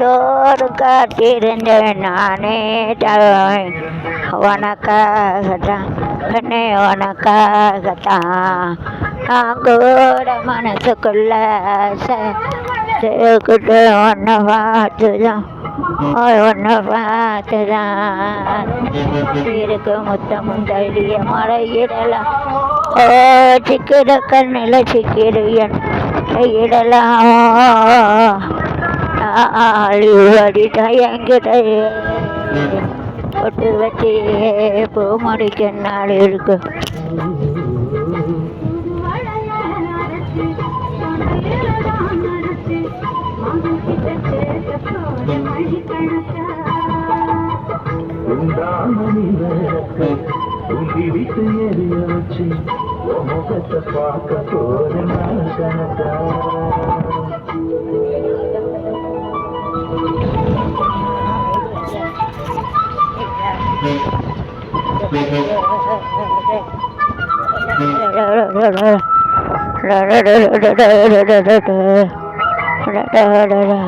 door காத்திருந்தேன் நானே தாய் உனக்காகத்தான் கண்ணே உனக்காகத்தான் நான் கூட மனசுக்குள்ள சேர்க்கிட்டு ஒன்றை பார்த்துதான் ஒன்றை பார்த்துதான் இருக்கு முத்தமும் தைரிய மழையிடலாம் ஓ சிக்கிட கண்ணில் சிக்கிடு என் இடலாம் அடிதான் என்கிட்ட பொட்டு வச்சு பூ முடிக்க நாள் இருக்கு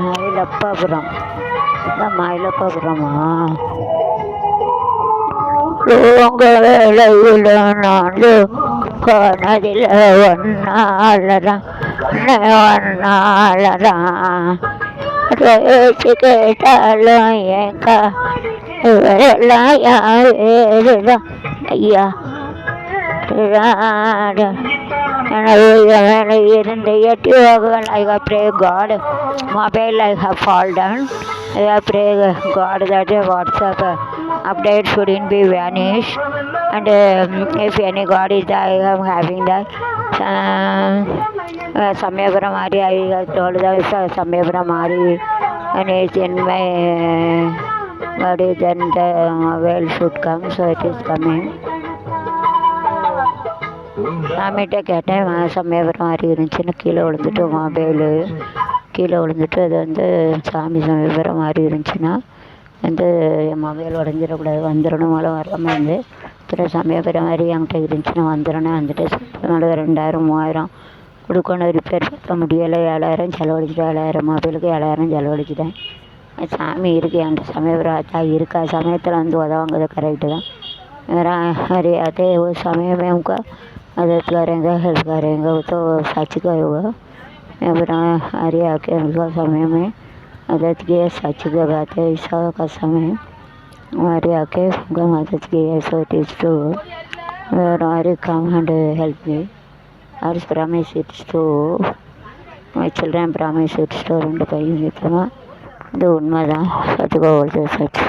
மயிலப்பாபுரம் மயிலப்பாபுரமா உங்க வேலையில் நான் கனதில் ஒன்னாலதான் பேச்சு கேட்டாலும் ஏங்கா இவரெல்லாம் யாருதான் ஐயா இருந்து 8 hours I have prayed God mobile I have fall down I have prayed God that WhatsApp update shouldn't be vanished and if any God is there I am having that Samyapuram Mari I have told that Samyapuram Mari and it's in my body then the well should come so it is coming சாமிகிட்ட கேட்டேன் சமயபுரம் மாதிரி இருந்துச்சுன்னு கீழே விழுந்துட்டு mobile கீழே விழுந்துட்டு அது வந்து சாமி சமயபுரம் மாதிரி இருந்துச்சுன்னா வந்து என் மொபைல் உடஞ்சிடக்கூடாது வந்துடணும் போல வராமல் இருந்து அப்புறம் சமயபுரம் மாதிரி என்கிட்ட இருந்துச்சுன்னா வந்துட்டு அதோட 2000 3000 கொடுக்கணும் ரிப்பேர் பார்க்க முடியலை 7000 செலவழிச்சிட்டேன் 7000 மொபைலுக்கு 7000 செலவழிச்சிட்டேன் சாமி இருக்குது என்கிட்ட சமயபுரம் ஆத்தா இருக்கா சமயத்தில் வந்து உதவாங்கிறது கரெக்டு தான் मेरा अरे आते वो समय में उनका मदद करेंगे हेल्प करेंगे तो सच का होगा मैं बना अरे आके उनका समय में मदद किया सच का बात है ऐसा का समय हमारे आके उनका मदद किया सो इट इज़ ट्रू अरे कम एंड हेल्प मी और promise it's true my children promise it's true ரெண்டு பையன் இது உண்மைதான் சத்துக்கோ சச்